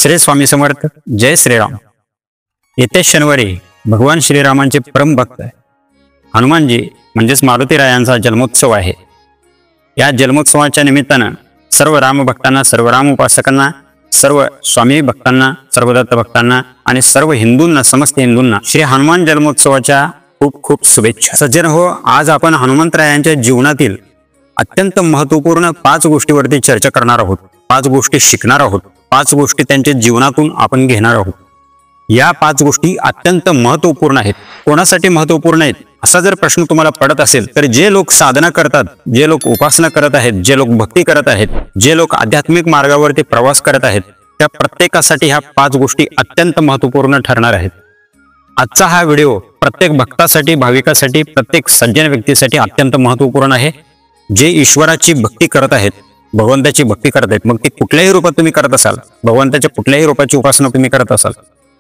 श्री स्वामी समर्थ. जय श्रीराम. येत्या शनिवारी भगवान श्रीरामांचे परम भक्त हनुमानजी म्हणजेच मारुतीरायांचा जन्मोत्सव आहे. या जन्मोत्सवाच्या निमित्तानं सर्व रामभक्तांना, सर्व राम उपासकांना, सर्व स्वामी भक्तांना, सर्व दत्त भक्तांना आणि सर्व हिंदूंना, समस्त हिंदूंना श्री हनुमान जन्मोत्सवाच्या खूप खूप शुभेच्छा. सज्जन हो, आज आपण हनुमंतरायांच्या जीवनातील अत्यंत महत्त्वपूर्ण 5 गोष्टीवरती चर्चा करणार आहोत. 5 गोष्टी शिकणार आहोत. 5 गोष्टी त्यांच्या जीवनातून आपण घेणार आहोत. या 5 गोष्टी अत्यंत महत्त्वपूर्ण आहेत. कोणासाठी महत्त्वपूर्ण आहेत असा जर प्रश्न तुम्हाला पडत असेल तर जे लोक साधना करतात, जे लोक उपासना करत आहेत, जे लोक भक्ती करत आहेत, जे लोक आध्यात्मिक मार्गावरती प्रवास करत आहेत, त्या प्रत्येकासाठी ह्या 5 गोष्टी अत्यंत महत्त्वपूर्ण ठरणार आहेत. आजचा हा व्हिडिओ प्रत्येक भक्तासाठी, भाविकासाठी, प्रत्येक सज्जन व्यक्तीसाठी अत्यंत महत्त्वपूर्ण आहे. जे ईश्वराची भक्ती करत आहेत, भगवंताची भक्ती करत आहेत, मग ती कुठल्याही रूपात तुम्ही करत असाल, भगवंताच्या कुठल्याही रूपाची उपासना तुम्ही करत असाल,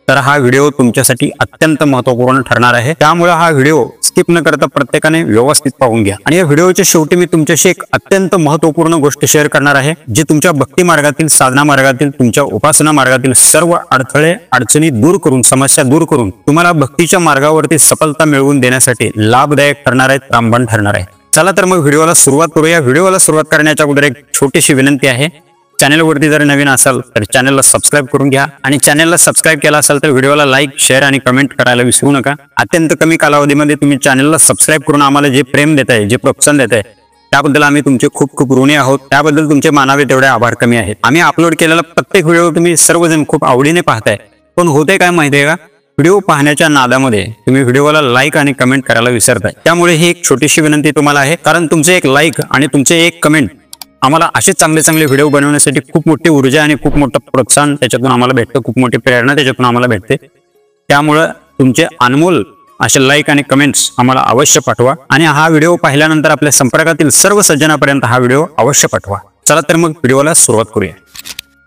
तर हा व्हिडिओ तुमच्यासाठी अत्यंत महत्त्वपूर्ण ठरणार आहे. त्यामुळे हा व्हिडिओ स्किप न करता प्रत्येकाने व्यवस्थित पाहून घ्या. आणि या व्हिडिओच्या शेवटी मी तुमच्याशी एक अत्यंत महत्त्वपूर्ण गोष्ट शेअर करणार आहे, जी तुमच्या भक्ती मार्गातील, साधना मार्गातील, तुमच्या उपासना मार्गातील सर्व अडथळे, अडचणी दूर करून, समस्या दूर करून तुम्हाला भक्तीच्या मार्गावरती सफलता मिळवून देण्यासाठी लाभदायक ठरणार आहेत, रामबाण ठरणार आहे. चला तर मग व्हिडिओला सुरुवात करूया. व्हिडिओला सुरुवात करण्याच्या अगोदर एक छोटीशी विनंती आहे. चॅनलवरती जर नवीन असाल तर चॅनलला सबस्क्राईब करून घ्या. आणि चॅनलला सबस्क्राईब केला असाल तर व्हिडिओला लाईक, शेअर आणि कमेंट करायला विसरू नका. अत्यंत कमी कालावधीमध्ये तुम्ही चॅनलला सबस्क्राईब करून आम्हाला जे प्रेम देत आहे, जे प्रोत्साहन देत आहे, त्याबद्दल आम्ही तुमचे खूप खूप ऋणी आहोत. त्याबद्दल तुमचे मानावे तेवढे आभार कमी आहेत. आम्ही अपलोड केलेला प्रत्येक व्हिडिओ तुम्ही सर्वजण खूप आवडीने पाहताय. पण होते काय माहितीये का, व्हिडिओ पाहण्याच्या नादामध्ये तुम्ही व्हिडिओला लाईक आणि कमेंट करायला विसरताय. त्यामुळे ही एक छोटीशी विनंती तुम्हाला आहे, कारण तुमचे एक लाईक आणि तुमचे एक कमेंट आम्हाला असे चांगले चांगले व्हिडिओ बनवण्यासाठी खूप मोठी ऊर्जा आणि खूप मोठं प्रोत्साहन त्याच्यातून आम्हाला भेटतं, खूप मोठी प्रेरणा त्याच्यातून आम्हाला भेटते. त्यामुळं तुमचे अनमोल असे लाईक आणि कमेंट्स आम्हाला अवश्य पाठवा. आणि हा व्हिडिओ पाहिल्यानंतर आपल्या संपर्कातील सर्व सज्जनापर्यंत हा व्हिडिओ अवश्य पाठवा. चला तर मग व्हिडिओला सुरुवात करूया.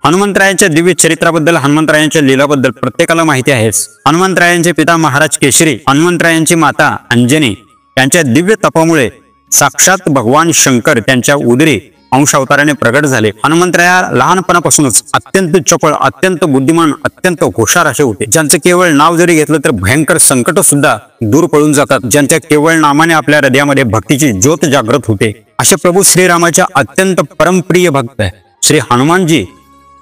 हनुमंतरायांच्या दिव्य चरित्राबद्दल, हनुमंतरायांच्या लीलाबद्दल प्रत्येकाला माहिती आहेच. हनुमंतरायांचे पिता महाराज केशरी, हनुमंतरायांची माता अंजनी यांच्या दिव्य तपामुळे साक्षात भगवान शंकर त्यांच्या उदरी अंशावताराने प्रगट झाले. हनुमंतराया लहानपणापासूनच अत्यंत चपळ, अत्यंत बुद्धिमान, अत्यंत हुशार असे होते, ज्यांचं केवळ नाव जरी घेतलं तर भयंकर संकट सुद्धा दूर पळून जातात, ज्यांच्या केवळ नामाने आपल्या हृदयामध्ये भक्तीची ज्योत जागृत होते. असे प्रभू श्रीरामाच्या अत्यंत परमप्रिय भक्त श्री हनुमानजी,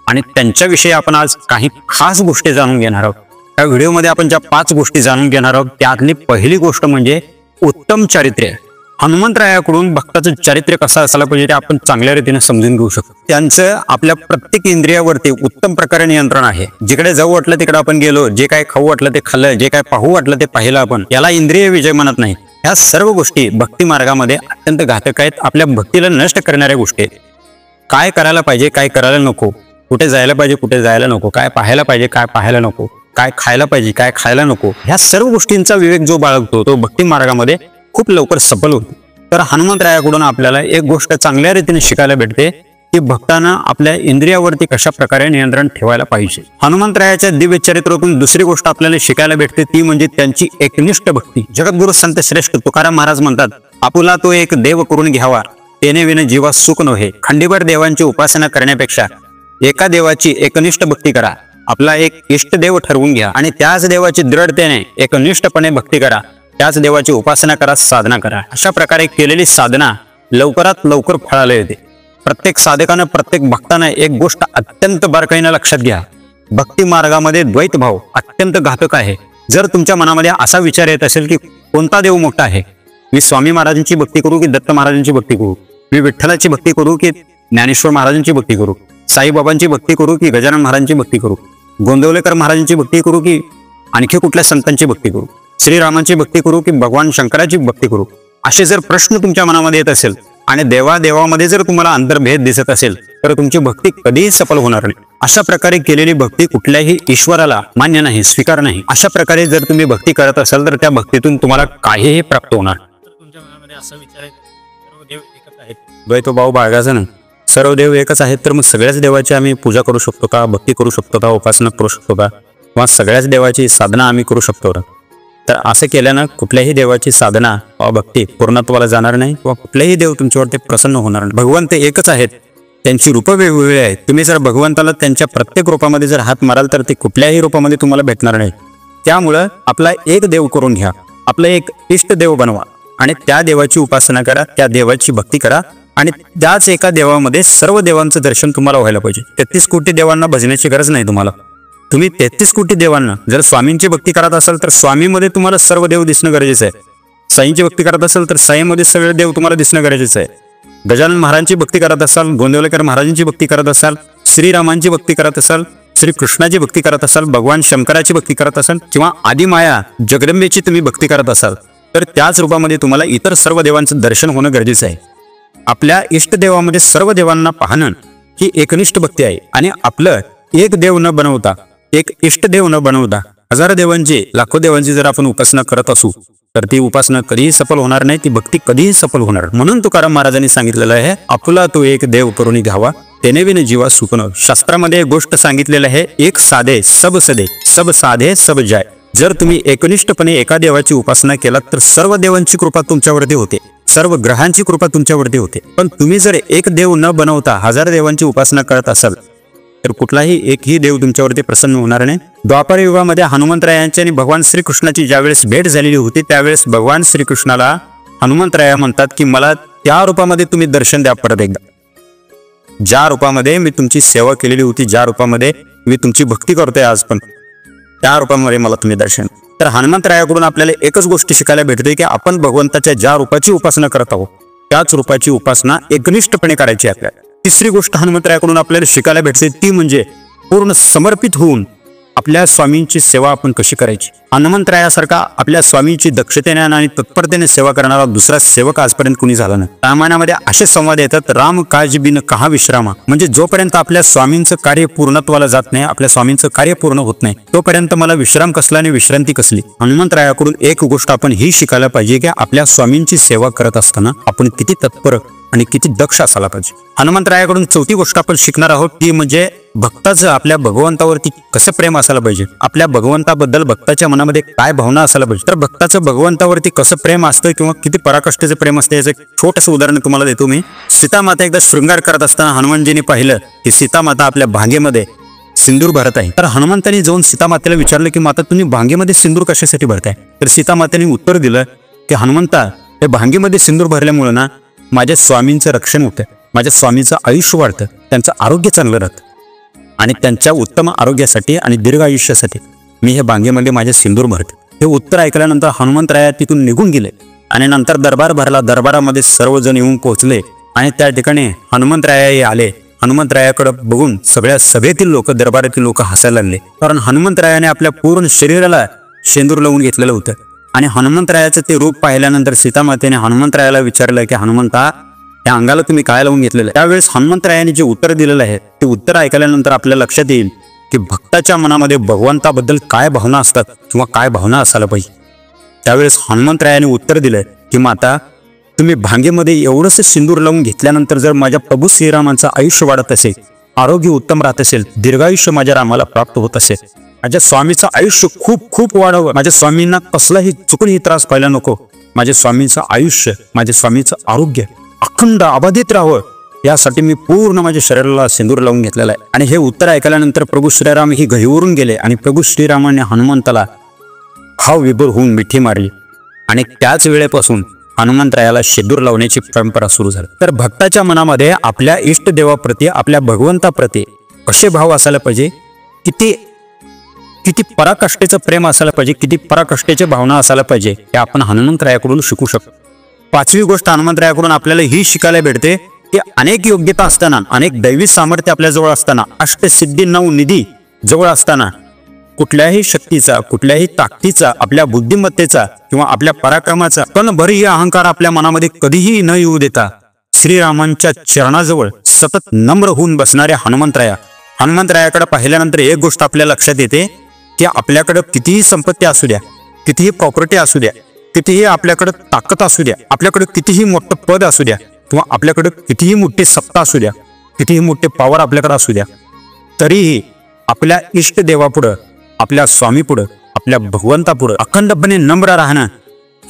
आणि त्यांच्याविषयी आपण आज काही खास गोष्टी जाणून घेणार आहोत. या व्हिडिओमध्ये आपण ज्या 5 गोष्टी जाणून घेणार आहोत त्यातली पहिली गोष्ट म्हणजे उत्तम चारित्र्य. हनुमंतरायाकडून भक्ताचं चारित्र्य कसं असायला पाहिजे ते आपण चांगल्या रीतीने समजून घेऊ शकतो. त्यांचं आपल्या प्रत्येक इंद्रियावरती उत्तम प्रकारे नियंत्रण आहे. जिकडे जाऊ वाटलं तिकडे आपण गेलो, जे काय खाऊ वाटलं ते खाल्लं, जे काय पाहू वाटलं ते पाहिलं आपण. याला इंद्रिय विजय म्हणत नाही. ह्या सर्व गोष्टी भक्ती मार्गामध्ये अत्यंत घातक आहेत, आपल्या भक्तीला नष्ट करणाऱ्या गोष्टी आहेत. काय करायला पाहिजे, काय करायला नको, कुठे जायला पाहिजे, कुठे जायला नको, काय पाहायला पाहिजे, काय पाहायला नको, काय खायला पाहिजे, काय खायला नको, ह्या सर्व गोष्टींचा विवेक जो बाळगतो तो भक्ती मार्गामध्ये खूप लवकर सफल होतो. तर हनुमंतरायाकडून आपल्याला एक गोष्ट चांगल्या रीतीने शिकायला भेटते की भक्तांना आपल्या इंद्रियावरती कशा प्रकारे नियंत्रण ठेवायला पाहिजे. हनुमंतरायाच्या दिव्य चरित्रातून दुसरी गोष्ट आपल्याला शिकायला भेटते ती म्हणजे त्यांची एकनिष्ठ भक्ती. जगद्गुरु संत श्रेष्ठ तुकाराम महाराज म्हणतात, आपुला तो एक देव करून घ्यावा, तेने विन जीवा सुख नव्हे. खंडीभर देवांची उपासना करण्यापेक्षा एका देवाची एकनिष्ठ भक्ती करा. आपला एक इष्टदेव ठरवून घ्या आणि त्याच देवाची दृढतेने एकनिष्ठपणे भक्ती करा. त्याच देवाची उपासना करा, साधना करा. अशा प्रकारे केलेली साधना लवकरात लवकर फळाला येते. प्रत्येक साधकानं, प्रत्येक भक्तानं एक गोष्ट अत्यंत बारकाईनं लक्षात घ्या. भक्ती मार्गामध्ये द्वैत भाव अत्यंत घातक आहे. जर तुमच्या मनामध्ये असा विचार येत असेल की कोणता देव मोठा आहे, मी स्वामी महाराजांची भक्ती करू की दत्त महाराजांची भक्ती करू, मी विठ्ठलाची भक्ती करू की ज्ञानेश्वर महाराजांची भक्ती करू, साईबाबांची भक्ती करू की गजानन महाराजांची भक्ती करू, गोंदवलेकर महाराजांची भक्ती करू की आणखी कुठल्या संतांची भक्ती करू, श्रीरामांची भक्ती करू की भगवान शंकराची भक्ती करू, असे जर प्रश्न तुमच्या मनामध्ये येत असेल आणि देवादेवामध्ये जर तुम्हाला अंतर्भेद दिसत असेल तर तुमची भक्ती कधीही सफल होणार नाही. अशा प्रकारे केलेली भक्ती कुठल्याही ईश्वराला मान्य नाही, स्वीकार नाही. अशा प्रकारे जर तुम्ही भक्ती करत असाल तर त्या भक्तीतून तुम्हाला काहीही प्राप्त होणार. तुमच्या मनामध्ये असा विचार आहे सर्व देव एकच आहेत, द्वैतभाव बाळगायचा नाही. सर्व देव एकच आहेत तर मग सगळ्याच देवाची आम्ही पूजा करू शकतो का, भक्ती करू शकतो का, उपासना करू शकतो का, किंवा सगळ्याच देवाची साधना आम्ही करू शकतो का? तर असं केल्यानं कुठल्याही देवाची साधना व भक्ती पूर्णत्वाला जाणार नाही किंवा कुठलेही देव तुमच्यावरती प्रसन्न होणार नाही. भगवंत एकच आहेत त्यांची रूपं वेगवेगळी आहेत. तुम्ही जर भगवंताला त्यांच्या प्रत्येक रूपामध्ये जर हात माराल तर ते कुठल्याही रूपामध्ये तुम्हाला भेटणार नाही. त्यामुळं आपला एक देव करून घ्या, आपला एक इष्ट देव बनवा आणि त्या देवाची उपासना करा, त्या देवाची भक्ती करा आणि त्याच एका देवामध्ये सर्व देवांचं दर्शन तुम्हाला व्हायला पाहिजे. 33 कोटी देवांना भजण्याची गरज नाही तुम्हाला. तुम्ही 33 कोटी देवांना जर स्वामींची भक्ती करत असाल तर स्वामीमध्ये तुम्हाला सर्व देव दिसणं गरजेचं आहे. साईंची भक्ती करत असाल तर साईमध्ये सगळे देव तुम्हाला दिसणं गरजेचं आहे. गजानन महाराजांची भक्ती करत असाल, गोंदिवलेकर महाराजांची भक्ती करत असाल, श्रीरामांची भक्ती करत असाल, श्रीकृष्णाची भक्ती करत असाल, भगवान शंकराची भक्ती करत असाल किंवा आदिमाया जगदंबेची तुम्ही भक्ती करत असाल तर त्याच रूपामध्ये तुम्हाला इतर सर्व देवांचं दर्शन होणं गरजेचं आहे. आपल्या इष्टदेवामध्ये सर्व देवांना पाहणं ही एकनिष्ठ भक्ती आहे. आणि आपलं एक देव न बनवता, एक इष्टदेव न बनवता हजारो देवांची, लाखो देवांची जर आपण उपासना करत असू तर ती उपासना कधीही सफल होणार नाही, ती भक्ती कधीही सफल होणार. म्हणून तुकाराम महाराजांनी सांगितलेलं आहे, आपला तो एक देव करून घ्यावा तेने विन जीवा सुखन. शास्त्रामध्ये एक गोष्ट सांगितलेलं आहे, एक साधे सब सदे, सब साधे सब जाय. जर तुम्ही एकनिष्ठपणे एका देवाची उपासना केलात तर सर्व देवांची कृपा तुमच्यावरती होते, सर्व ग्रहांची कृपा तुमच्यावरती होते. पण तुम्ही जर एक देव न बनवता हजार देवांची उपासना करत असाल तर कुठलाही एकही देव तुमच्यावरती प्रसन्न होणार नाही. द्वापर युगामध्ये हनुमंतरायांची आणि भगवान श्रीकृष्णाची ज्यावेळेस भेट झालेली होती त्यावेळेस भगवान श्रीकृष्णाला हनुमंतराया म्हणतात की मला त्या रूपामध्ये तुम्ही दर्शन द्या परत एकदा. ज्या रूपामध्ये मी तुमची सेवा केलेली होती, ज्या रूपामध्ये मी तुमची भक्ती करतोय आज पण, त्या रूपामध्ये मला तुम्ही दर्शन. तर हनुमंतरायाकडून आपल्याला एकच गोष्ट शिकायला भेटते की आपण भगवंताच्या ज्या रूपाची उपासना करत आहोत त्याच रूपाची उपासना एकनिष्ठपणे करायची आपल्याला. तिसरी गोष्ट हनुमंतरायाकडून आपल्याला शिकायला भेटते ती म्हणजे पूर्ण समर्पित होऊन आपल्या स्वामींची सेवा आपण कशी करायची. हनुमंतरायासारखा आपल्या स्वामींची दक्षतेने आणि तत्परतेने सेवा करणारा दुसरा सेवक आजपर्यंत कुणी झाला नाही. रामायणामध्ये असे संवाद येतात, राम काज बिन कहा विश्रामा. म्हणजे जोपर्यंत आपल्या स्वामींचं कार्य पूर्णत्वाला जात नाही, आपल्या स्वामींचं कार्य पूर्ण होत नाही, तोपर्यंत मला विश्राम कसला आणि विश्रांती कसली. हनुमंतरायाकडून एक गोष्ट आपण ही शिकायला पाहिजे की आपल्या स्वामींची सेवा करत असताना आपण किती तत्पर आणि किती दक्ष असायला पाहिजे. हनुमंतरायाकडून चौथी गोष्ट आपण शिकणार आहोत ती म्हणजे भक्ताचं आपल्या भगवंतावरती कसं प्रेम असायला पाहिजे. आपल्या भगवंताबद्दल भक्ताच्या मनामध्ये काय भावना असायला पाहिजे. तर भक्ताचं भगवंतावरती कसं प्रेम असतं किंवा किती पराकाष्ठेचं प्रेम असतं याचं एक छोटंसं उदाहरण तुम्हाला देतो मी. सीतामाता एकदा शृंगार करत असताना हनुमानजींनी पाहिलं की सीतामाता आपल्या भांगेमध्ये सिंदूर भरत आहे. तर हनुमंतांनी जाऊन सीतामातेला विचारलं की माता तुम्ही भांगेमध्ये सिंदूर कशासाठी भरताय. तर सीतामातेने उत्तर दिलं की हनुमंता, हे भांगेमध्ये सिंदूर भरल्यामुळे ना माझ्या स्वामींचं रक्षण होतं, माझ्या स्वामींचं आयुष्य वाढतं, त्यांचं आरोग्य चांगलं राहतं आणि त्यांच्या उत्तम आरोग्यासाठी आणि दीर्घ आयुष्यासाठी मी हे भांगेमध्ये माझे सिंदूर भरते. हे उत्तर ऐकल्यानंतर हनुमंतराया तिथून निघून गेले आणि नंतर दरबार भरला. दरबारामध्ये सर्वजण येऊन पोहोचले आणि त्या ठिकाणी हनुमंतराया आले. हनुमंतरायाकडे बघून सगळ्या सभेतील लोक, दरबारातील लोक हसायला लागले, कारण हनुमंतरायाने आपल्या पूर्ण शरीराला शेंदूर लावून घेतलेलं होतं. आणि हनुमंतरायाचं ते रूप पाहिल्यानंतर सीतामातेने हनुमंतरायाला विचारलं की हनुमंता, या अंगाला तुम्ही काय लावून घेतलेलं. त्यावेळेस हनुमंतरायाने जे उत्तर दिलेलं आहे ते उत्तर ऐकल्यानंतर आपल्या लक्षात येईल की भक्ताच्या मनामध्ये भगवंताबद्दल काय भावना असतात किंवा काय भावना असायला पाहिजे. त्यावेळेस हनुमंतरायाने उत्तर दिलं की माता, तुम्ही भांगेमध्ये एवढंसं सिंदूर लावून घेतल्यानंतर जर माझ्या प्रभू श्रीरामांचं आयुष्य वाढत असेल, आरोग्य उत्तम राहत असेल, दीर्घायुष्य माझ्या रामाला प्राप्त होत असेल, माझ्या स्वामीचं आयुष्य खूप खूप वाढावं, माझ्या स्वामींना कसलाही चुकूनही त्रास व्हायला नको, माझ्या स्वामींचं आयुष्य, माझ्या स्वामींचं आरोग्य अखंड अबाधित राहावं, यासाठी मी पूर्ण माझ्या शरीराला सिंदूर लावून घेतलेला आहे. आणि हे उत्तर ऐकल्यानंतर प्रभू श्रीराम ही घहीवरून गेले आणि प्रभू श्रीरामाने हनुमंताला भाव विभोर होऊन मिठी मारली आणि त्याच वेळेपासून हनुमंतरायाला शेंदूर लावण्याची परंपरा सुरू झाली. तर भक्ताच्या मनामध्ये आपल्या इष्टदेवाप्रती, आपल्या भगवंताप्रती कसे भाव असायला पाहिजे, किती पराकाष्ठेचं प्रेम असायला पाहिजे, किती पराकाष्ठेची भावना असायला पाहिजे, हे आपण हनुमंतरायाकडून शिकू शकतो. पाचवी गोष्ट हनुमंतरायाकडून आपल्याला ही शिकायला भेटते की अनेक योग्यता असताना, अनेक दैवी सामर्थ्य आपल्याजवळ असताना, अष्टसिद्धी 9 निधी जवळ असताना कुठल्याही शक्तीचा, कुठल्याही ताकदीचा, आपल्या बुद्धिमत्तेचा किंवा आपल्या पराक्रमाचा कणभरही अहंकार आपल्या मनामध्ये कधीही न येऊ देता श्रीरामांच्या चरणाजवळ सतत नम्र होऊन बसणाऱ्या हनुमंतरायाकडे पाहिल्यानंतर एक गोष्ट आपल्या लक्षात येते की आपल्याकडे कितीही संपत्ती असू द्या, कितीही प्रॉपर्टी असू द्या, कितीही आपल्याकडे ताकद असू द्या, आपल्याकडे कितीही मोठं पद असू द्या किंवा आपल्याकडे कितीही मोठी सत्ता असू द्या, कितीही मोठे पॉवर आपल्याकडे असू द्या, तरीही आपल्या इष्टदेवापुढं, आपल्या स्वामीपुढं, आपल्या भगवंतापुढं अखंडपणे नम्र राहणं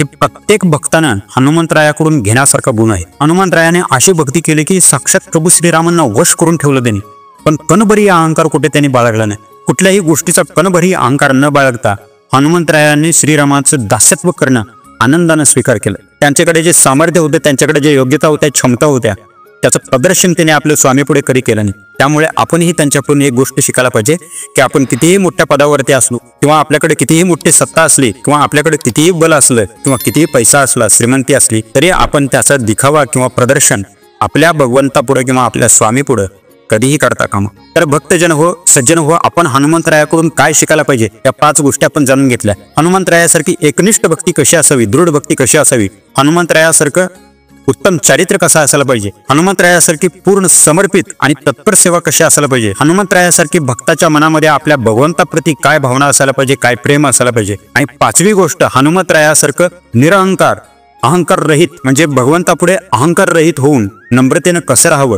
की प्रत्येक भक्तानं हनुमंतरायाकडून घेण्यासारखा गुण आहे. हनुमंतरायाने अशी भक्ती केली की साक्षात प्रभू श्रीरामांना वश करून ठेवलं त्यांनी. पण कणभरी अहंकार कुठे त्यांनी बाळगला नाही. कुठल्याही गोष्टीचा कणभरी अहंकार न बाळगता हनुमंतरायांनी श्रीरामाचं दास्यत्व करणं आनंदानं स्वीकार केलं. त्यांच्याकडे जे सामर्थ्य होते, त्यांच्याकडे जे योग्यता होत्या, क्षमता होत्या, त्याचं प्रदर्शन त्यांनी आपल्या स्वामीपुढे कधी केलं नाही. त्यामुळे आपणही त्यांच्याकडून एक गोष्ट शिकायला पाहिजे की आपण कितीही मोठ्या पदावरती असलो किंवा आपल्याकडे कितीही मोठी सत्ता असली किंवा आपल्याकडे कितीही बल असलं किंवा कितीही पैसा असला, श्रीमंती असली, तरी आपण त्याचा दिखावा किंवा प्रदर्शन आपल्या भगवंतापुढे किंवा आपल्या स्वामीपुढे कधीही करता कामा. तर भक्तजन हो, सज्जन हो, आपण हनुमंतरायाकडून काय शिकायला पाहिजे या 5 गोष्टी आपण जाणून घेतल्या. हनुमंतरायासारखी एकनिष्ठ भक्ती कशी असावी, दृढ भक्ती कशी असावी, हनुमंतरायासारखं उत्तम चारित्र्य कसं असायला पाहिजे, हनुमंतरायासारखी पूर्ण समर्पित आणि तत्पर सेवा कशी असायला पाहिजे, हनुमंतरायासारखी भक्ताच्या मनामध्ये आपल्या भगवंताप्रती काय भावना असायला पाहिजे, काय प्रेम असायला पाहिजे. आणि 5वी गोष्ट, हनुमंतरायासारखं निरअहंकार, अहंकार रहित म्हणजे भगवंतापुढे अहंकार रहित होऊन नम्रतेनं कसं राहावं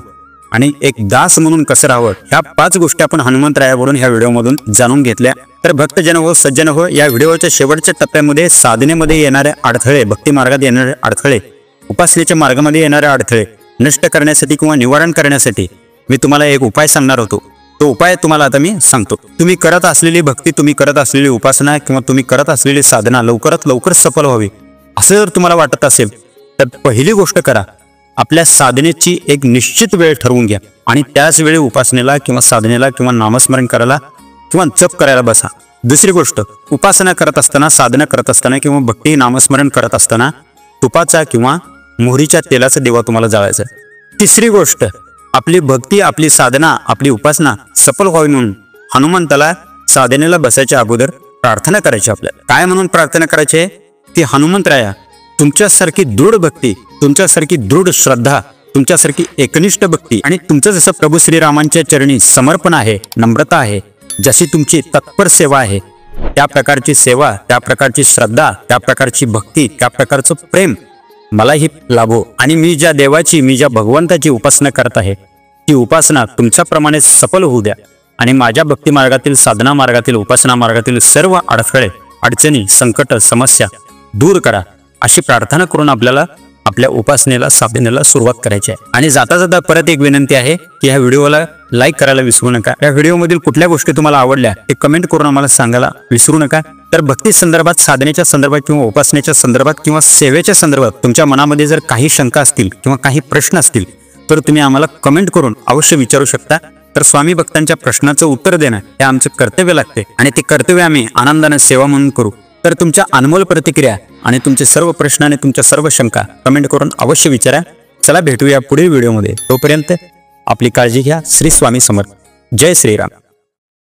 आणि एक दास म्हणून कसं राहावं, ह्या 5 गोष्टी आपण हनुमंतरायावरून ह्या व्हिडिओमधून जाणून घेतल्या. तर भक्तजन हो, सज्जन हो, या व्हिडिओच्या शेवटच्या टप्प्यामध्ये साधनेमध्ये येणारे अडथळे, भक्ती मार्गात येणारे अडथळे, उपासनेच्या मार्गामध्ये येणारे अडथळे नष्ट करण्यासाठी किंवा निवारण करण्यासाठी मी तुम्हाला एक उपाय सांगणार होतो. तो उपाय तुम्हाला आता मी सांगतो. तुम्ही करत असलेली भक्ती, तुम्ही करत असलेली उपासना किंवा तुम्ही करत असलेली साधना लवकरात लवकर सफल व्हावी असं जर तुम्हाला वाटत असेल तर पहिली गोष्ट करा, आपल्या साधनेची एक निश्चित वेळ ठरवून घ्या आणि त्याच वेळी उपासनेला किंवा साधनेला किंवा नामस्मरण करायला किंवा जप करायला बसा. दुसरी गोष्ट, उपासना करत असताना, साधना करत असताना किंवा भक्ती नामस्मरण करत असताना तुपाचा किंवा मोहरीच्या तेलाचा दिवा तुम्हाला जाळायचा. तिसरी गोष्ट, आपली भक्ती, आपली साधना, आपली उपासना सफल व्हावी म्हणून हनुमंताला साधनेला बसायच्या अगोदर प्रार्थना करायची. आपल्याला काय म्हणून प्रार्थना करायची की हनुमंतराया, तुमच्यासारखी दृढ भक्ती, तुमच्यासारखी दृढ श्रद्धा, तुमच्यासारखी एकनिष्ठ भक्ती आणि तुमचं जसं प्रभू श्रीरामांच्या चरणी समर्पण आहे, नम्रता आहे, जशी तुमची तत्पर सेवा आहे, त्या प्रकारची सेवा, त्या प्रकारची श्रद्धा, त्या प्रकारची भक्ती, त्या प्रकारचं प्रेम मलाही लाभो आणि मी ज्या देवाची, मी ज्या भगवंताची उपासना करत आहे ती उपासना तुमच्याप्रमाणे सफल होऊ द्या आणि माझ्या भक्ती मार्गातील, साधना मार्गातील, उपासना मार्गातील सर्व अडथळे, अडचणी, संकट, समस्या दूर करा अशी प्रार्थना करून आपल्याला आपल्या उपासनेला, साधनेला सुरुवात करायची आहे. आणि जाता जाता परत एक विनंती आहे की ह्या व्हिडिओला लाईक करायला विसरू नका. या व्हिडिओमधील कुठल्या गोष्टी तुम्हाला आवडल्या ते कमेंट करून आम्हाला सांगायला विसरू नका. तर भक्ती संदर्भात, साधनेच्या संदर्भात किंवा उपासनेच्या संदर्भात किंवा सेवेच्या संदर्भात तुमच्या मनामध्ये जर काही शंका असतील किंवा काही प्रश्न असतील तर तुम्ही आम्हाला कमेंट करून अवश्य विचारू शकता. तर स्वामी भक्तांच्या प्रश्नाचं उत्तर देणं हे आमचं कर्तव्य लागते आणि ते कर्तव्य आम्ही आनंदाने सेवा म्हणून करू. तर तुमच्या अनमोल प्रतिक्रिया आणि तुमचे सर्व प्रश्न आणि तुमच्या सर्व शंका कमेंट करून अवश्य विचारा. चला भेटूया पुढील व्हिडिओमध्ये. तोपर्यंत आपली काळजी घ्या. श्री स्वामी समर्थ. जय श्रीराम.